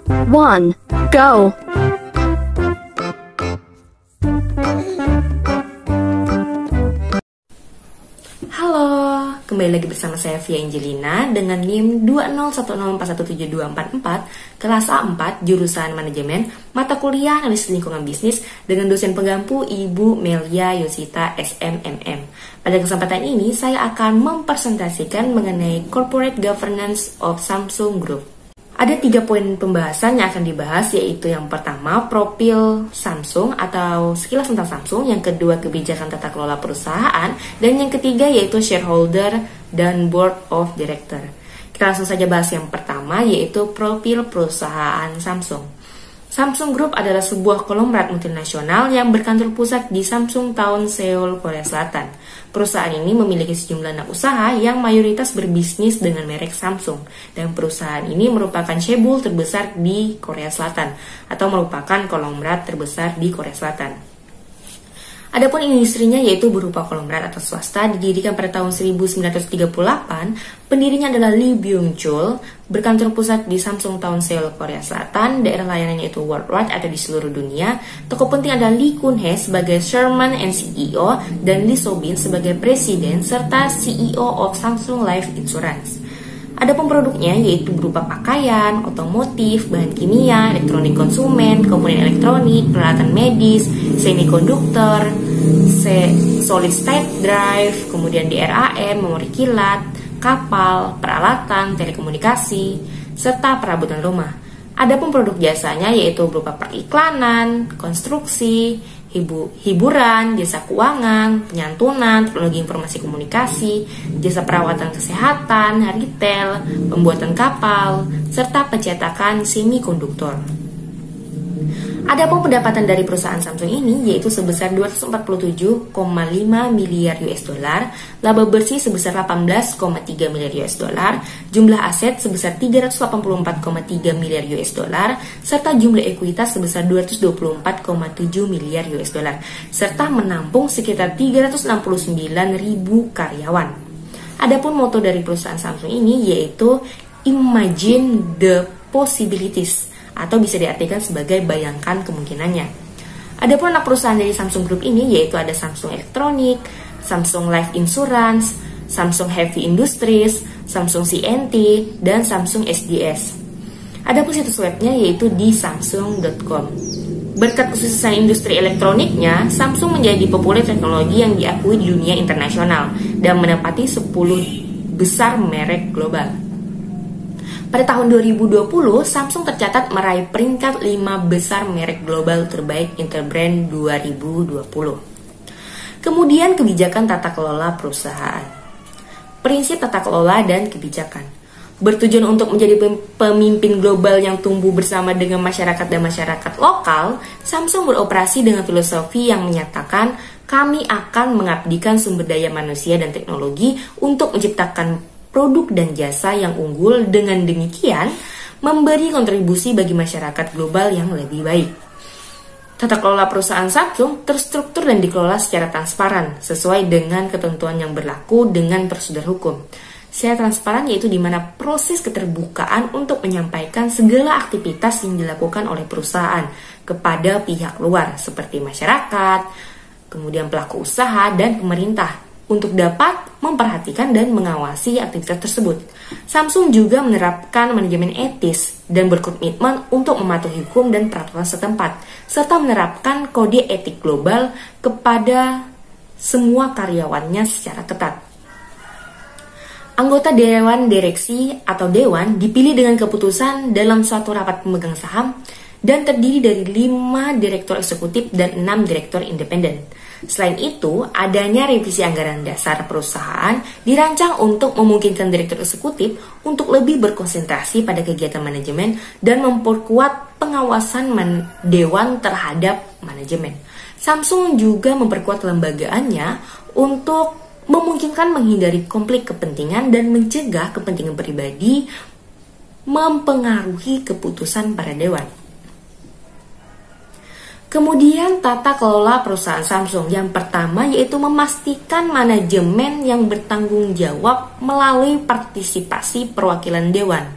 1, go! Halo, kembali lagi bersama saya Via Angelina dengan NIM 20104172244 kelas A4 jurusan manajemen mata kuliah analisis lingkungan bisnis dengan dosen penggampu Ibu Melia Yosita SMMM. Pada kesempatan ini saya akan mempresentasikan mengenai Corporate Governance of Samsung Group. Ada 3 poin pembahasan yang akan dibahas, yaitu yang pertama profil Samsung atau sekilas tentang Samsung, yang kedua kebijakan tata kelola perusahaan, dan yang ketiga yaitu shareholder dan board of director. Kita langsung saja bahas yang pertama, yaitu profil perusahaan Samsung. Samsung Group adalah sebuah konglomerat multinasional yang berkantor pusat di Samsung Town, Seoul, Korea Selatan. Perusahaan ini memiliki sejumlah anak usaha yang mayoritas berbisnis dengan merek Samsung, dan perusahaan ini merupakan chaebol terbesar di Korea Selatan atau merupakan konglomerat terbesar di Korea Selatan. Adapun industrinya yaitu berupa konglomerat atau swasta, didirikan pada tahun 1938. Pendirinya adalah Lee Byung-chul, berkantor pusat di Samsung Town, Seoul, Korea Selatan. Daerah layanannya itu worldwide atau di seluruh dunia. Tokoh penting adalah Lee Kun-hee sebagai Chairman and CEO dan Lee So-bin sebagai Presiden serta CEO of Samsung Life Insurance. Adapun produknya yaitu berupa pakaian, otomotif, bahan kimia, elektronik konsumen, komponen elektronik, peralatan medis, semikonduktor, solid state drive, kemudian DRAM, memori kilat, kapal, peralatan, telekomunikasi, serta perabotan rumah. Adapun produk jasanya yaitu berupa periklanan, konstruksi, hiburan, jasa keuangan, penyantunan, teknologi informasi komunikasi, jasa perawatan kesehatan, retail, pembuatan kapal, serta pencetakan semikonduktor. Adapun pendapatan dari perusahaan Samsung ini yaitu sebesar 247,5 miliar US dollar, laba bersih sebesar 18,3 miliar US dollar, jumlah aset sebesar 384,3 miliar US dollar, serta jumlah ekuitas sebesar 224,7 miliar US dollar, serta menampung sekitar 369.000 karyawan. Adapun moto dari perusahaan Samsung ini yaitu Imagine the Possibilities, atau bisa diartikan sebagai bayangkan kemungkinannya. Adapun anak perusahaan dari Samsung Group ini yaitu ada Samsung Electronics, Samsung Life Insurance, Samsung Heavy Industries, Samsung C&T, dan Samsung SDS. Adapun situs webnya yaitu di samsung.com. Berkat kesuksesan industri elektroniknya, Samsung menjadi populer teknologi yang diakui di dunia internasional dan menempati 10 besar merek global. Pada tahun 2020, Samsung tercatat meraih peringkat 5 besar merek global terbaik Interbrand 2020. Kemudian kebijakan tata kelola perusahaan. Prinsip tata kelola dan kebijakan bertujuan untuk menjadi pemimpin global yang tumbuh bersama dengan masyarakat dan masyarakat lokal. Samsung beroperasi dengan filosofi yang menyatakan kami akan mengabdikan sumber daya manusia dan teknologi untuk menciptakan produk dan jasa yang unggul, dengan demikian memberi kontribusi bagi masyarakat global yang lebih baik. Tata kelola perusahaan Samsung terstruktur dan dikelola secara transparan sesuai dengan ketentuan yang berlaku dengan prosedur hukum. Secara transparan yaitu di mana proses keterbukaan untuk menyampaikan segala aktivitas yang dilakukan oleh perusahaan kepada pihak luar seperti masyarakat, kemudian pelaku usaha dan pemerintah, untuk dapat memperhatikan dan mengawasi aktivitas tersebut. Samsung juga menerapkan manajemen etis dan berkomitmen untuk mematuhi hukum dan peraturan setempat, serta menerapkan kode etik global kepada semua karyawannya secara ketat. Anggota Dewan Direksi atau Dewan dipilih dengan keputusan dalam suatu rapat pemegang saham dan terdiri dari 5 direktur eksekutif dan 6 direktur independen. Selain itu, adanya revisi anggaran dasar perusahaan dirancang untuk memungkinkan direktur eksekutif untuk lebih berkonsentrasi pada kegiatan manajemen dan memperkuat pengawasan dewan terhadap manajemen. Samsung juga memperkuat kelembagaannya untuk memungkinkan menghindari konflik kepentingan dan mencegah kepentingan pribadi mempengaruhi keputusan para dewan. Kemudian tata kelola perusahaan Samsung. Yang pertama yaitu memastikan manajemen yang bertanggung jawab melalui partisipasi perwakilan dewan.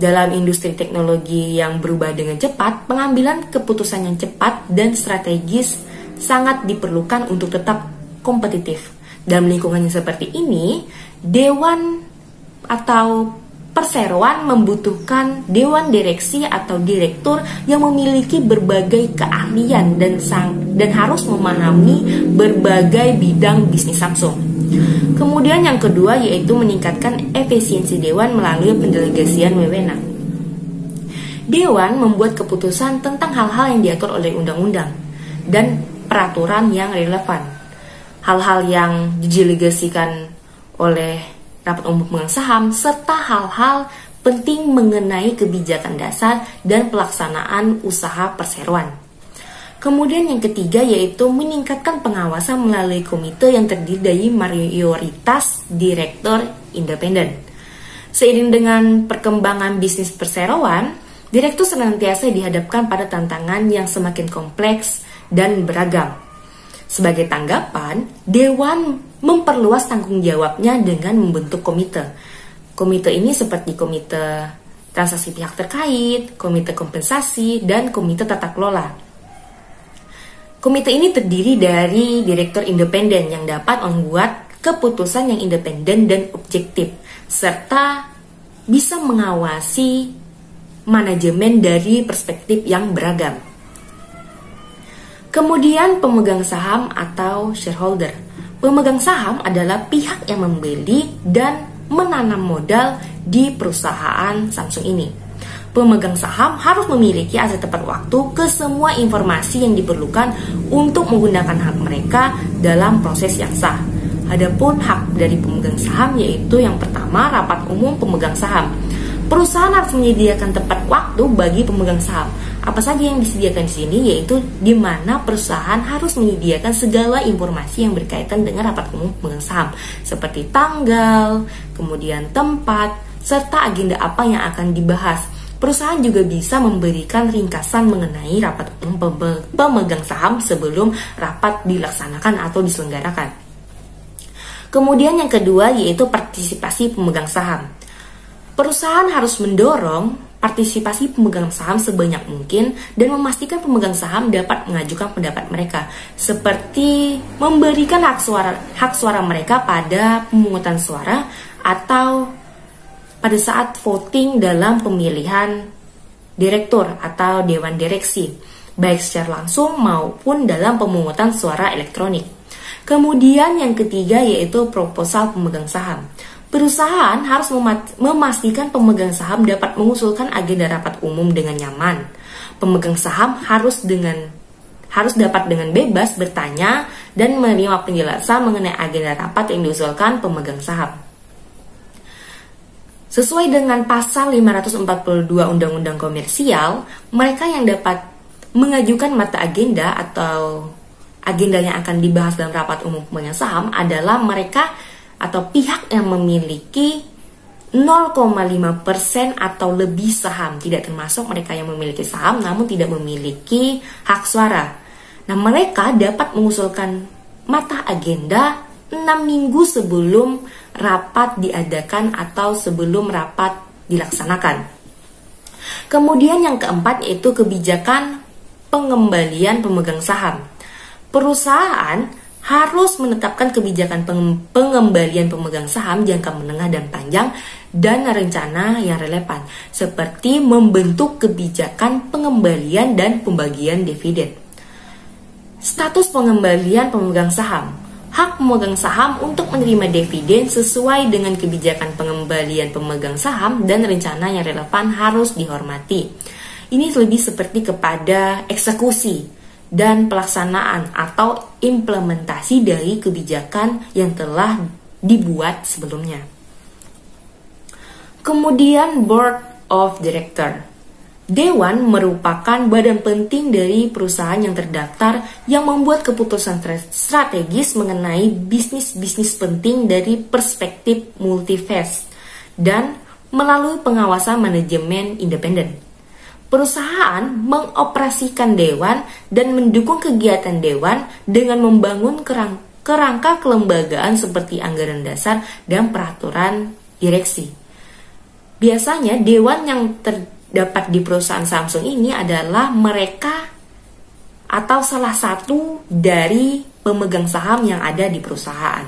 Dalam industri teknologi yang berubah dengan cepat, pengambilan keputusan yang cepat dan strategis sangat diperlukan untuk tetap kompetitif. Dalam lingkungan yang seperti ini, dewan atau perseroan membutuhkan dewan direksi atau direktur yang memiliki berbagai keahlian dan harus memahami berbagai bidang bisnis Samsung. Kemudian yang kedua yaitu meningkatkan efisiensi dewan melalui pendelegasian wewenang. Dewan membuat keputusan tentang hal-hal yang diatur oleh undang-undang dan peraturan yang relevan. Hal-hal yang didelegasikan oleh rapat umum pemegang saham, serta hal-hal penting mengenai kebijakan dasar dan pelaksanaan usaha perseroan. Kemudian yang ketiga yaitu meningkatkan pengawasan melalui komite yang terdiri dari mayoritas direktur independen. Seiring dengan perkembangan bisnis perseroan, direktur senantiasa dihadapkan pada tantangan yang semakin kompleks dan beragam. Sebagai tanggapan, Dewan memperluas tanggung jawabnya dengan membentuk komite. Komite ini seperti komite transaksi pihak terkait, komite kompensasi, dan komite tata kelola. Komite ini terdiri dari direktur independen yang dapat membuat keputusan yang independen dan objektif, serta bisa mengawasi manajemen dari perspektif yang beragam. Kemudian pemegang saham atau shareholder. Pemegang saham adalah pihak yang membeli dan menanam modal di perusahaan Samsung ini. Pemegang saham harus memiliki aset tepat waktu ke semua informasi yang diperlukan untuk menggunakan hak mereka dalam proses yang sah. Adapun hak dari pemegang saham yaitu yang pertama, rapat umum pemegang saham. Perusahaan harus menyediakan tepat waktu bagi pemegang saham. Apa saja yang disediakan di sini yaitu di mana perusahaan harus menyediakan segala informasi yang berkaitan dengan rapat umum pemegang saham seperti tanggal, kemudian tempat, serta agenda apa yang akan dibahas. Perusahaan juga bisa memberikan ringkasan mengenai rapat umum pemegang saham sebelum rapat dilaksanakan atau diselenggarakan. Kemudian yang kedua yaitu partisipasi pemegang saham. Perusahaan harus mendorong partisipasi pemegang saham sebanyak mungkin dan memastikan pemegang saham dapat mengajukan pendapat mereka, seperti memberikan hak suara mereka pada pemungutan suara atau pada saat voting dalam pemilihan direktur atau dewan direksi, baik secara langsung maupun dalam pemungutan suara elektronik. Kemudian yang ketiga yaitu proposal pemegang saham. Perusahaan harus memastikan pemegang saham dapat mengusulkan agenda rapat umum dengan nyaman. Pemegang saham harus dapat dengan bebas bertanya dan menerima penjelasan mengenai agenda rapat yang diusulkan pemegang saham. Sesuai dengan pasal 542 Undang-Undang Komersial, mereka yang dapat mengajukan mata agenda atau agenda yang akan dibahas dalam rapat umum pemegang saham adalah mereka atau pihak yang memiliki 0,5% atau lebih saham, tidak termasuk mereka yang memiliki saham namun tidak memiliki hak suara. Nah, mereka dapat mengusulkan mata agenda 6 minggu sebelum rapat diadakan atau sebelum rapat dilaksanakan. Kemudian yang keempat yaitu kebijakan pengembalian pemegang saham. Perusahaan harus menetapkan kebijakan pengembalian pemegang saham jangka menengah dan panjang dan rencana yang relevan, seperti membentuk kebijakan pengembalian dan pembagian dividen. Status pengembalian pemegang saham. Hak pemegang saham untuk menerima dividen sesuai dengan kebijakan pengembalian pemegang saham dan rencana yang relevan harus dihormati. Ini lebih seperti kepada eksekusi dan pelaksanaan atau implementasi dari kebijakan yang telah dibuat sebelumnya. Kemudian Board of Director. Dewan merupakan badan penting dari perusahaan yang terdaftar yang membuat keputusan strategis mengenai bisnis-bisnis penting dari perspektif multifase dan melalui pengawasan manajemen independen. Perusahaan mengoperasikan dewan dan mendukung kegiatan dewan dengan membangun kerangka kelembagaan seperti anggaran dasar dan peraturan direksi. Biasanya dewan yang terdapat di perusahaan Samsung ini adalah mereka atau salah satu dari pemegang saham yang ada di perusahaan.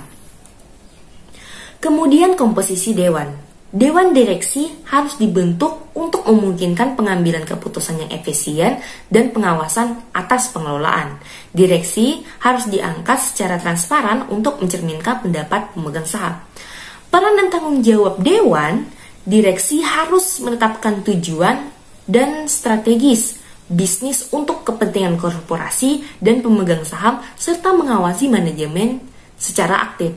Kemudian komposisi dewan. Dewan direksi harus dibentuk untuk memungkinkan pengambilan keputusan yang efisien dan pengawasan atas pengelolaan. Direksi harus diangkat secara transparan untuk mencerminkan pendapat pemegang saham. Peran dan tanggung jawab dewan direksi harus menetapkan tujuan dan strategis bisnis untuk kepentingan korporasi dan pemegang saham serta mengawasi manajemen secara aktif.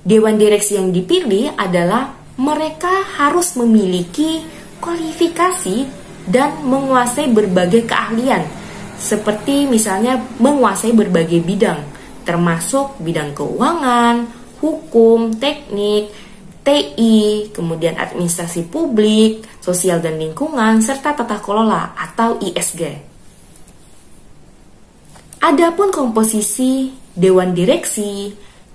Dewan direksi yang dipilih adalah mereka harus memiliki kualifikasi dan menguasai berbagai keahlian, seperti misalnya menguasai berbagai bidang, termasuk bidang keuangan, hukum, teknik, TI, kemudian administrasi publik, sosial dan lingkungan, serta tata kelola atau ISG. Adapun komposisi dewan direksi,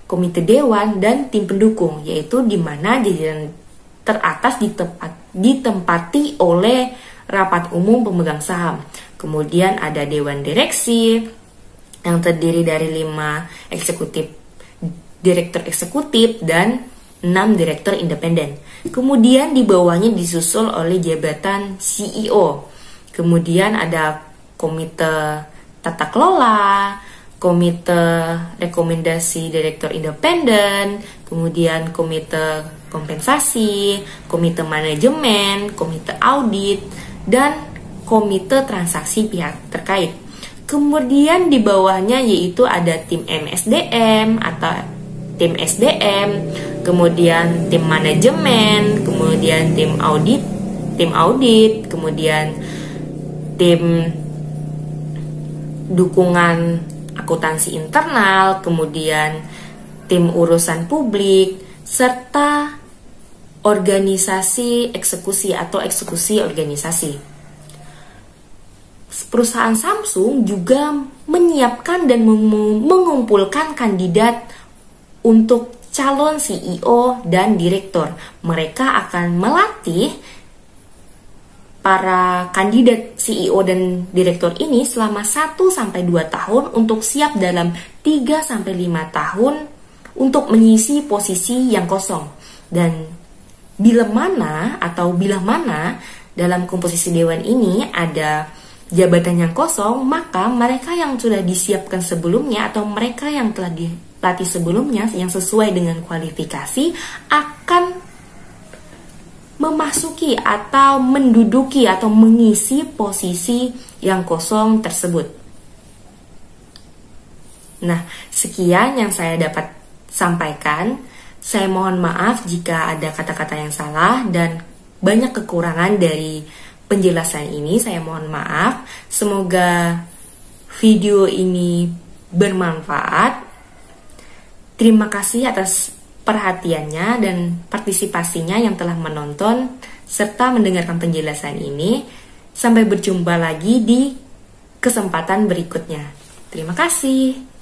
komite dewan, dan tim pendukung, yaitu di mana jajaran teratas ditempati oleh rapat umum pemegang saham. Kemudian ada dewan direksi yang terdiri dari 5 direktur eksekutif dan 6 direktur independen. Kemudian di bawahnya disusul oleh jabatan CEO. Kemudian ada komite tata kelola, komite rekomendasi direktur independen, kemudian komite kompensasi, komite manajemen, komite audit, dan komite transaksi pihak terkait. Kemudian di bawahnya yaitu ada tim MSDM atau tim SDM, kemudian tim manajemen, kemudian tim audit, kemudian tim dukungan akuntansi internal, kemudian tim urusan publik, serta organisasi eksekusi atau eksekusi organisasi. Perusahaan Samsung juga menyiapkan dan mengumpulkan kandidat untuk calon CEO dan direktur. Mereka akan melatih para kandidat CEO dan direktur ini selama 1-2 tahun untuk siap dalam 3-5 tahun untuk mengisi posisi yang kosong. Dan bila mana dalam komposisi dewan ini ada jabatan yang kosong, maka mereka yang sudah disiapkan sebelumnya atau mereka yang telah dilatih sebelumnya yang sesuai dengan kualifikasi akan memasuki atau menduduki atau mengisi posisi yang kosong tersebut. Nah, sekian yang saya dapat sampaikan. Saya mohon maaf jika ada kata-kata yang salah dan banyak kekurangan dari penjelasan ini. Saya mohon maaf. Semoga video ini bermanfaat. Terima kasih atas perhatiannya dan partisipasinya yang telah menonton serta mendengarkan penjelasan ini. Sampai berjumpa lagi di kesempatan berikutnya. Terima kasih.